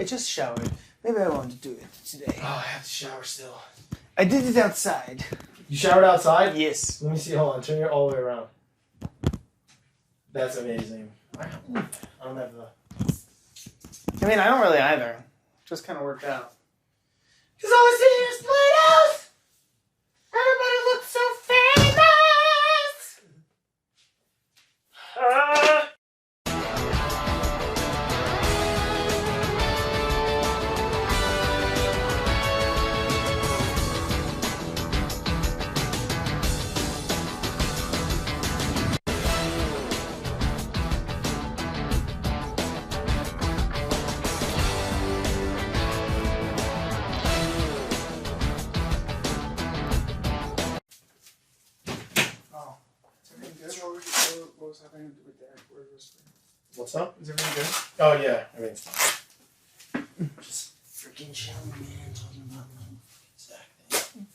I just showered. Maybe I wanted to do it today. Oh, I have to shower still. I did it outside. You showered outside? Yes. Let me see. Hold on. Turn it all the way around. That's amazing. I don't have the... I mean, I don't really either. Just kind of worked out. Because I was sitting here split out! Everybody looks so famous! What was happening with Derrick? What's up? Is everything good? Oh, yeah. Everything's fine. Just freaking chilling, man. Talking about my exact thing.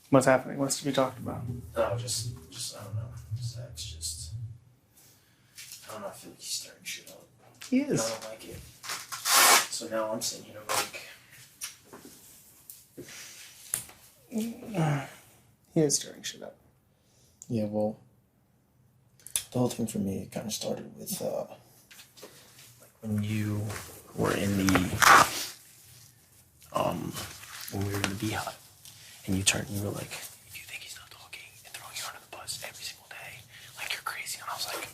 What's happening? What's to be talked about? Oh, just I don't know. Zach's just, I don't know. I feel like he's starting shit up. He And I is. don't like it. So now I'm sitting here like. He is stirring shit up. Yeah, well, the whole thing for me kind of started with like when you were in the when we were in the beehive, and you were like, "If you think he's not talking," and throwing you under the bus every single day, like you're crazy. And I was like,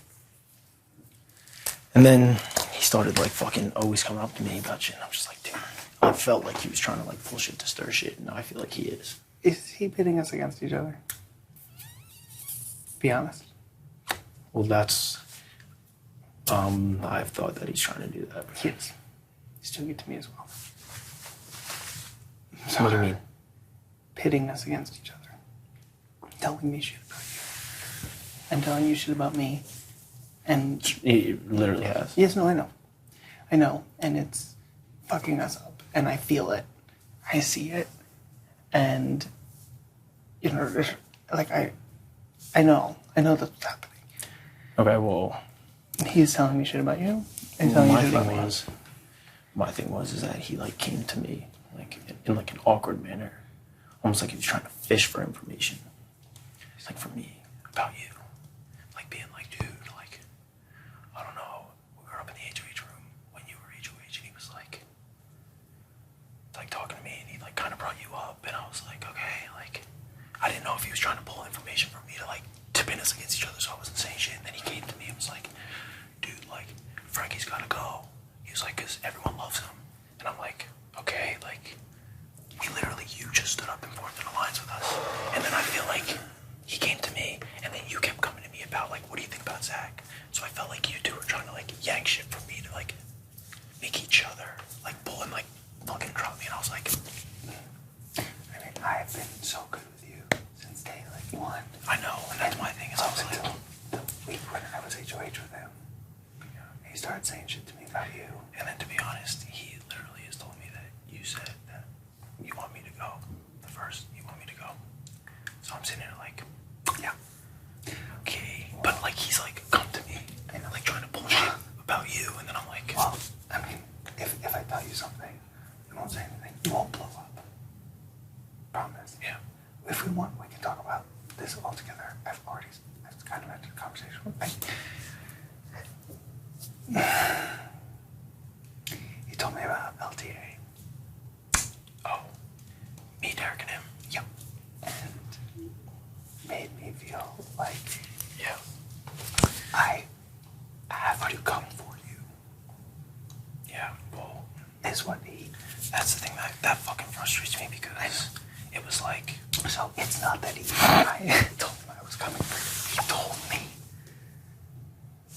and then he started like fucking always coming up to me about shit, and I'm just like, dude, I felt like he was trying to like pull shit to stir shit, and now I feel like he is. Is he pitting us against each other? Be honest. Well, that's I've thought that he's trying to do that. He is. He's doing it to me as well. So what do you mean? Pitting us against each other. Telling me shit about you. And telling you shit about me. And He literally has. yes, no, I know. I know. And it's fucking us up. And I feel it. I see it. And, you know, like I know that's what's happening. Okay, well, He's telling me shit about you. And telling you shit about me. My thing was is that he like came to me like in like an awkward manner, almost like he was trying to fish for information. He's like, for me, about you, like being like, dude, like, I don't know, we were up in the HOH room when you were HOH, and he was like talking to me, and he like kind of brought you up, and I was like, okay, like, I didn't know if he was trying to pull information from me to like pin us against each other, so I wasn't saying shit. And then he came to me and was like, dude, like, Frankie's gotta go. He was like, because everyone loves him. And I'm like, okay, like, you just stood up and formed an alliance with us. And then I feel like he came to me, and then you kept coming to me about, like, what do you think about Zach? So I felt like you two were trying to, like, yank shit from me to, like, make each other, like, pull and, like, fucking drop me. And I was like, I mean, I have been so good with you since day, like, one. I know, and that's my thing, is I was like, the week when I was HOH with him, he started saying shit to me about you. and then to be honest, he literally has told me that you said that you want me to go. The first, you want me to go. So I'm sitting here like, yeah, okay. But like, he's like, come to me, and like trying to pull shit about you, and then I'm like, Well, I mean, if I tell you something, you won't say anything. You won't blow up. Promise. yeah. If we want, we can talk about this all together. I've kind of had a conversation with He told me about LTA. Oh, me, Derrick, and him. Yep. And made me feel like Yeah. I have to come for you. Yeah. Well, Is what he. that's the thing that fucking frustrates me, because it was like, So it's not that I told him I was coming for you. He told me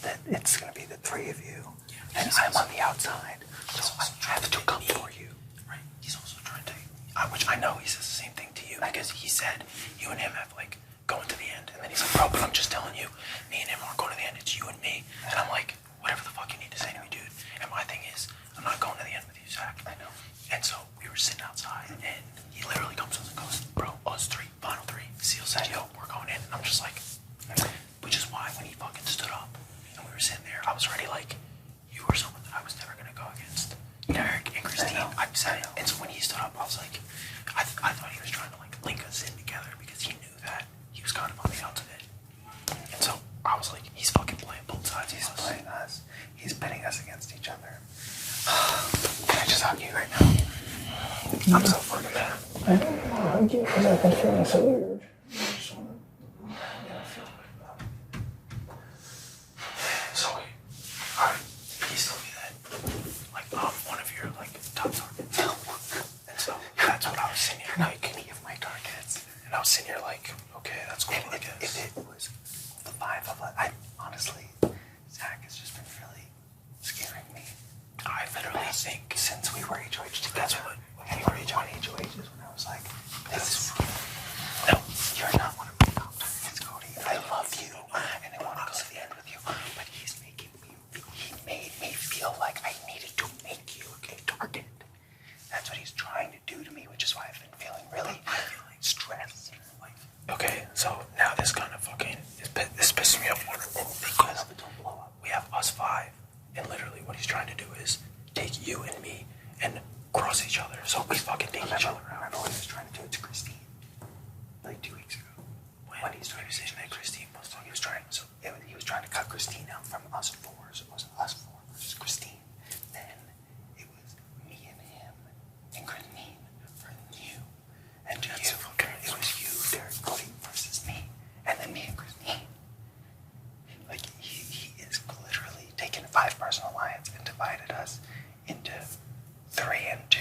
that it's going to be the three of you. Yeah, And I'm on the outside. So I have to come for you. right? He's also trying to, which I know he says the same thing to you, because he said you and him have like going to the end, and then he's like, bro, but I'm just telling you, me and him aren't going to the end. It's you and me. And I'm like, whatever the fuck you need to say to me, dude. And my thing is, I'm not going to the end with you, Zach. I know. And so we were sitting outside, and he literally comes to us and goes, bro, us three, final three. Seal said, yo, we're going in. And I'm just like, which is why when he fucking stood up and we were sitting there, I was already like, you I'm so fucking mad. I hug you because I've been feeling so weird. So wait, alright, please tell me that, like, I'm one of your, like, top targets. And so, that's what I was sitting here, like, any of my targets. And I was sitting here like, okay, that's cool, I guess. If it was the 5 of us, honestly, Zach has just been really scaring me. I literally think Since we were HOH together. that's what And we were on HOHs when I was like, this is... No. You're not one of my top targets, Cody. I love you, and I want to go to the end with you. But he's making me... He made me feel like I needed to make you a target. That's what he's trying to do to me, which is why I've been feeling really stressed. Like, okay, so now this kind of fucking, this pisses me off more because we have us 5, and literally what he's trying to do is take you and me and cross each other, so we fucking take each other out. remember what he was trying to do to Christine? Like 2 weeks ago. When he's trying to say that Christine was talking, He was trying to cut Christine out from us 4, so it was us 4 versus Christine. Then it was me and him and Christine for you. And to you, it was you, Derrick, Cody versus me. And then me and Christine. Like, he is literally taken a 5-person alliance and divided us into 3 and 2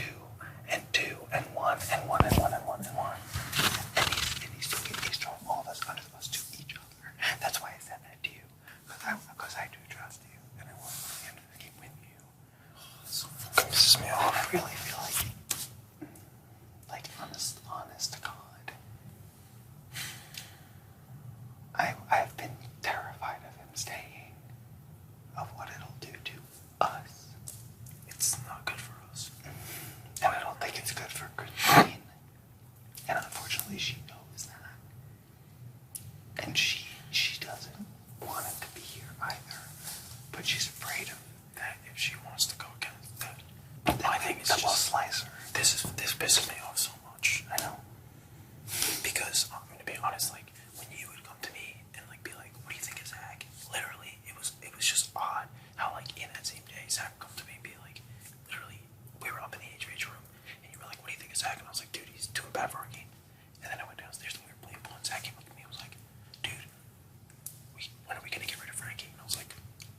and 2 and 1 and 1 and 1 and 1 and 1. And he's throwing all of us under the bus to each other. That's why I said that to you. Because I do trust you. And I want to go to the end of the game with you. so fucking pisses me off. I really feel like honest to God, I've been terrified of him staying, of what it'll do to us. It's not good for us. And I don't think it's good for Christine. And unfortunately, she knows that. And she doesn't want him to be here either. But she's afraid of That if she wants to go against that, that. my thing is that will just, slice her. this pisses me off so much. I know. Because I'm gonna be honest, like when you would come to me and like be like, "What do you think of Zach?" Literally, it was just odd how like in that same day, Zach would come to me and be like, literally, we were up in the HVH room and you were like, "What do you think of Zach?" And I was like, "Dude, he's doing bad for our game." And then I went downstairs and we were playing pool and Zach came up to me and was like, "Dude, when are we gonna get rid of Frankie?" And I was like,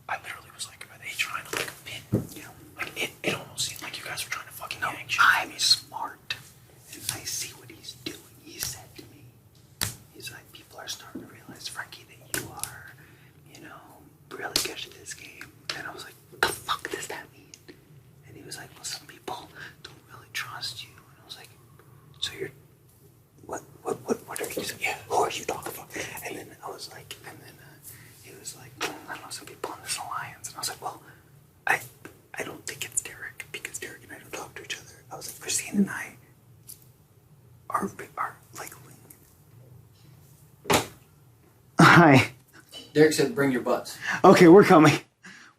I literally was like, "Are they trying to like pin?" You know, Like it almost seemed like you guys were trying to fucking no, yank shit. I'm smart. And I see what he's doing. He said to me, he's like, people are starting to realize, Frankie, that you are, really good at this game. And I was like, what the fuck does that mean? And he was like, well, some people don't really trust you. And I was like, so you're, what are you saying? Yeah, who are you talking about? And then I was like, he was like, I don't know, some people in this alliance. And I was like, well, I don't think it's Derrick, because Derrick and I don't talk to each other. I was like, Christine and I are like... Hi. Derrick said, "Bring your butts." Okay, we're coming.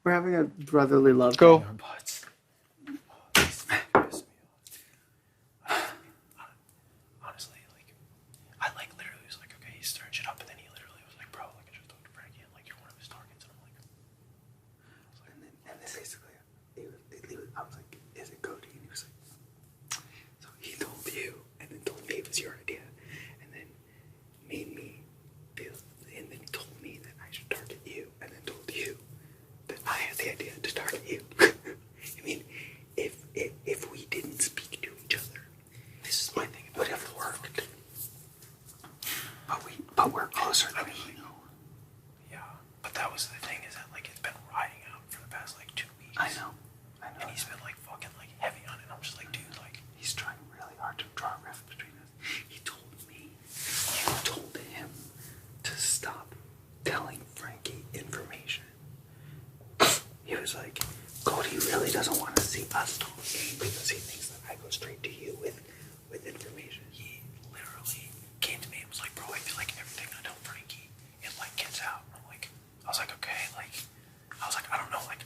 We're having a brotherly love. Go. Our butts. Honestly, like, I like literally was like, okay, he's stirring shit up, and then he literally was like, bro, like I just talked to Frankie, and like you're one of his targets, and I'm like, And then basically, I was like, is it Cody? And he was like, so he told you, and then told me it was your idea, and then made me feel, and then told me that I should target you, and then told you that I had the idea to target you. I mean, if we didn't speak to each other, this is my thing. It would have worked. But we're closer than we know. Yeah, but that was the thing, is that like it's been riding out for the past like 2 weeks. I know. And he's been like fucking like heavy on it. And I'm just like, dude, like He's trying really hard to draw a rift between us. He told me, you told him to stop telling Frankie information. He was like, Cody really doesn't want to see us talking because he thinks that I go straight to you with information. he literally came to me and was like, bro, I feel like everything I tell Frankie, it like gets out. And I'm like, I was like, okay, like, I was like, I don't know, like,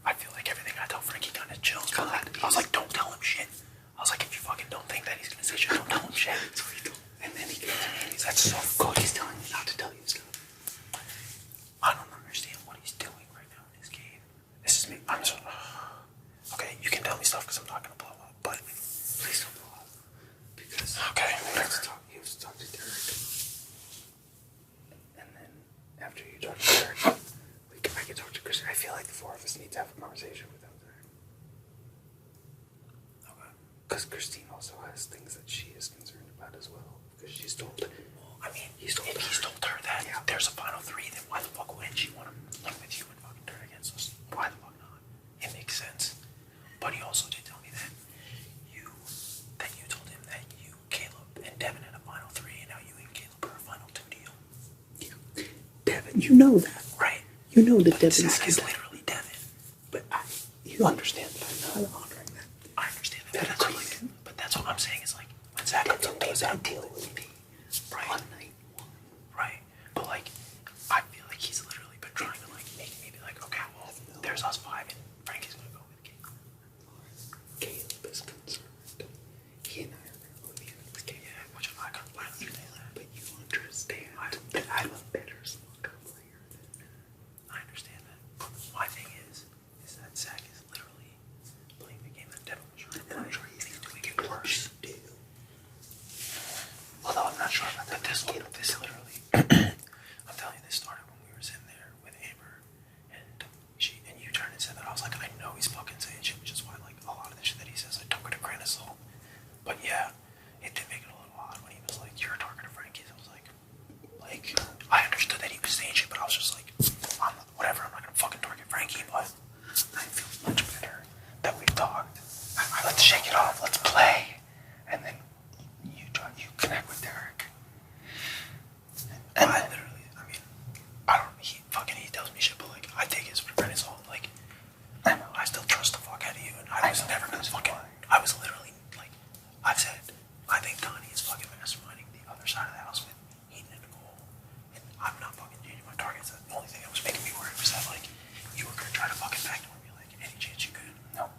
I feel like everything I tell Frankie kind of chills. But like, I was like, don't tell him shit. I was like, if you fucking don't think that he's gonna say shit, don't tell him shit. So he told, and then he came to me and he's like, That's so Cody's telling me not to tell you stuff. I don't understand what he's doing right now in this game. This is me. I'm so... Okay, you can tell me stuff because I'm not gonna blow up, but... Please don't blow up. to have a conversation with him there. Okay. Because Christine also has things that she is concerned about as well. Because she's told. Well, I mean, he's told her that there's a final three, then why the fuck wouldn't she want to link with you and fucking turn against us? Why the fuck not? It makes sense. But he also did tell me that you told him that you, Caleb, and Devin had a final three, and now you and Caleb are a final two deal. Yeah. Devin, you know that. Right. You know that But Devin Zach is literally Devin. But you understand that I'm not honoring that. I understand that. But that's what I'm saying is like, when Zach comes up to that deal with me, right? On night one. Right. But like, I feel like he's literally been trying to like make me be like, okay, well, there's us five and Frankie's gonna go with Caleb. Caleb is concerned. He and I are going to go to the end of the game. Yeah, which I can understand that. But you understand that I'm a better soccer player than him. I understand that. But my thing is that Zach is literally playing the game that Devin was trying to play. And he's doing it worse. Although I'm not sure about that. But this literally, I'm telling you, this started when we were sitting there with Amber, and you turned and said that. I was like, I know he's fucking saying shit, which is why like a lot of the shit that he says I took it to grain of salt. But yeah, it did make it a little odd when he was like, "You're a target of Frankie's." I was like, I understood that he was saying shit, but I was just like, whatever. I'm not gonna fucking target Frankie, but I feel much better that we've talked. Let's shake it off. Let's play, and then you connect with Derrick. And I literally, I mean, he tells me shit, but like, I take his friend is all like, I know, I still trust the fuck out of you, and I was never gonna fucking, I was literally like, I've said, I think Donnie is fucking masterminding the other side of the house with Eden and Nicole, and I'm not fucking changing my targets. The only thing that was making me worried was that like, you were gonna try to fucking backdoor me, like, any chance you could. No,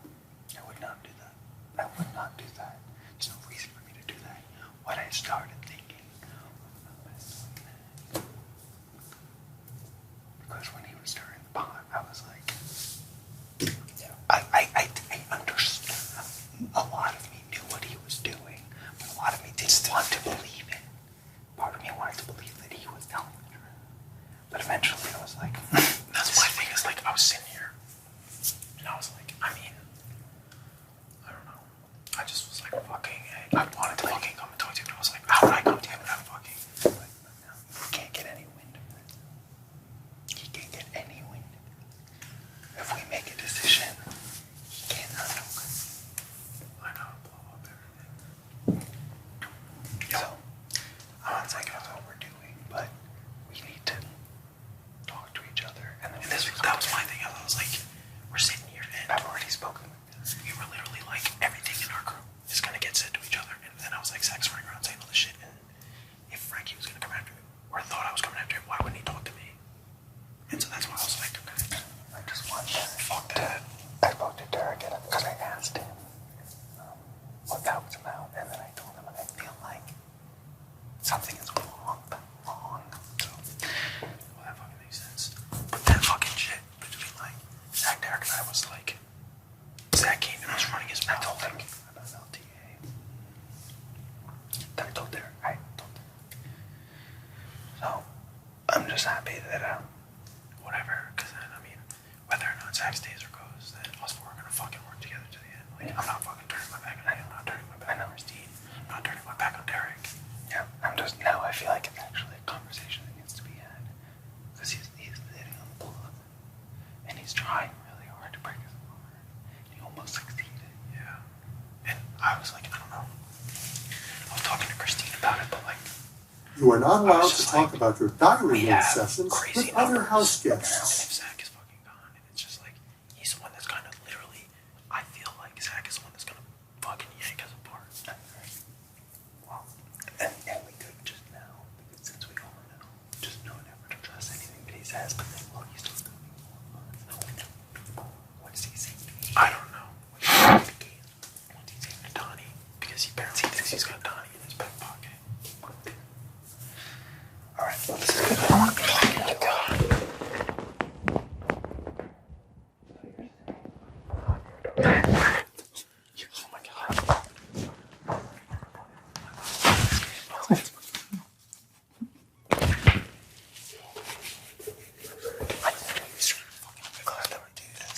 I would not do that. I would not do that. There's no reason for me to do that. What I started thinking because when he was stirring the pot, I was like, I understood. A lot of me knew what he was doing, but a lot of me didn't want to believe it. Part of me wanted to believe that he was telling the truth. But eventually I was like, that's my thing, is like, I was sitting here, and I was like, I mean, I don't know. I just was like, fucking, I wanted to fucking come and talk to you, but I was like, how would I come to you without fucking? But no, he can't get any wind of it. He can't get any wind of it. If we make a decision, he can't undo it. I know, blow up everything. So, I'm not saying that's what we're doing, but we need to talk to each other. And that was my thing. I was like, we're sitting here, and I've already spoken with this. We were literally like, everything in our group is gonna get said to each other. And then I was like, Zach's running around saying all this shit. And if Frankie was gonna come after me, or thought I was coming after him, why wouldn't he talk to me? And so that's why I was like, okay, I just want to fuck that. I spoke to Derrick because I asked him what that was about, and then I told him I feel like something is wrong. So, well, that fucking makes sense. But that fucking shit between like Zach, Derrick, and I was like, Zach came and was running his mouth. I told him about LTA. I told Derrick. So, I'm just happy that, whatever, because then, I mean, whether or not Zach stays or goes, that us four are gonna fucking work together to the end. Like, I'm not fucking turning my back on him, I'm not turning my back on Christine, I'm not turning my back on Derrick. Yeah, now I feel like it's actually a conversation that needs to be had. Because he's hitting on the block. And he's trying really hard to break his heart. He almost succeeded. Yeah. And I was like, I don't know. I was talking to Christine about it, but like, You are not allowed to just talk like, about your diary we have sessions crazy with other numbers. house And guests. if Zach is fucking gone, and it's just like, he's the one that's kind of literally, I feel like Zach is the one that's gonna fucking yank us apart. Well, and we could just now, because since we all know, just know never to trust anything that he says, but then, well, he's still gonna be no. What does he say to me? I don't know. What does he say to Donnie? Because he thinks he's got Donnie in his back pocket. Alright, well, this is good. I don't want to be talking to God. Oh my God.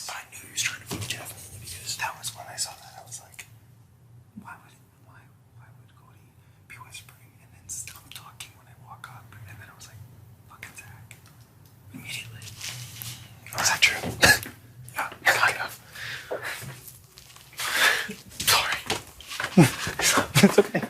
I knew It's okay.